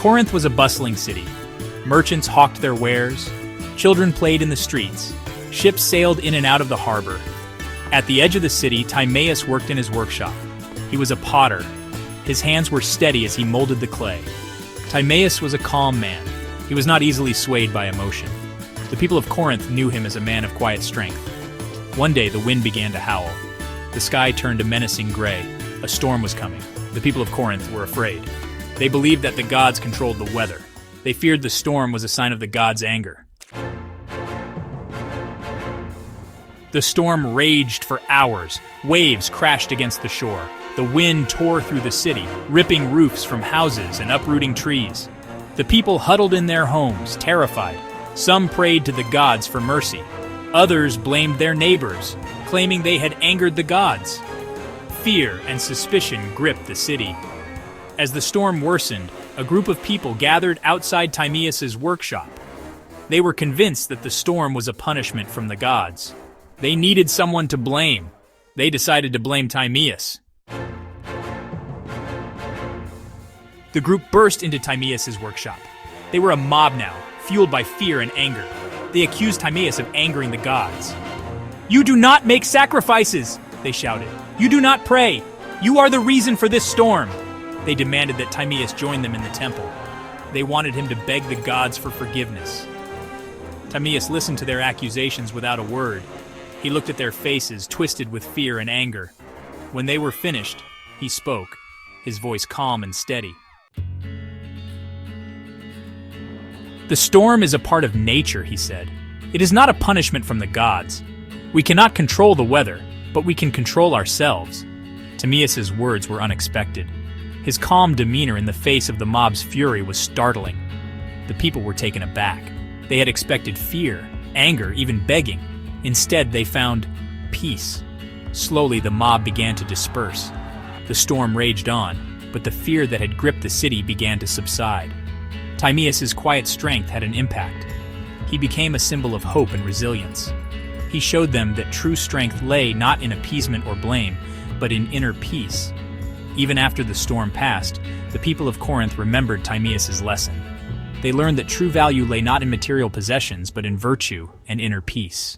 Corinth was a bustling city. Merchants hawked their wares, children played in the streets, ships sailed in and out of the harbor. At the edge of the city, Timaeus worked in his workshop. He was a potter. His hands were steady as he molded the clay. Timaeus was a calm man. He was not easily swayed by emotion. The people of Corinth knew him as a man of quiet strength. One day, the wind began to howl. The sky turned a menacing gray. A storm was coming. The people of Corinth were afraid. They believed that the gods controlled the weather. They feared the storm was a sign of the gods' anger. The storm raged for hours. Waves crashed against the shore. The wind tore through the city, ripping roofs from houses and uprooting trees. The people huddled in their homes, terrified. Some prayed to the gods for mercy. Others blamed their neighbors, claiming they had angered the gods. Fear and suspicion gripped the city. As the storm worsened, a group of people gathered outside Timaeus' workshop. They were convinced that the storm was a punishment from the gods. They needed someone to blame. They decided to blame Timaeus. The group burst into Timaeus' workshop. They were a mob now, fueled by fear and anger. They accused Timaeus of angering the gods. "You do not make sacrifices!" they shouted. "You do not pray! You are the reason for this storm!" They demanded that Timaeus join them in the temple. They wanted him to beg the gods for forgiveness. Timaeus listened to their accusations without a word. He looked at their faces, twisted with fear and anger. When they were finished, he spoke, his voice calm and steady. "The storm is a part of nature," he said. "It is not a punishment from the gods. We cannot control the weather, but we can control ourselves." Timaeus' words were unexpected. His calm demeanor in the face of the mob's fury was startling. The people were taken aback. They had expected fear, anger, even begging. Instead, they found peace. Slowly, the mob began to disperse. The storm raged on, but the fear that had gripped the city began to subside. Timaeus' quiet strength had an impact. He became a symbol of hope and resilience. He showed them that true strength lay not in appeasement or blame, but in inner peace. Even after the storm passed, the people of Corinth remembered Timaeus' lesson. They learned that true value lay not in material possessions, but in virtue and inner peace.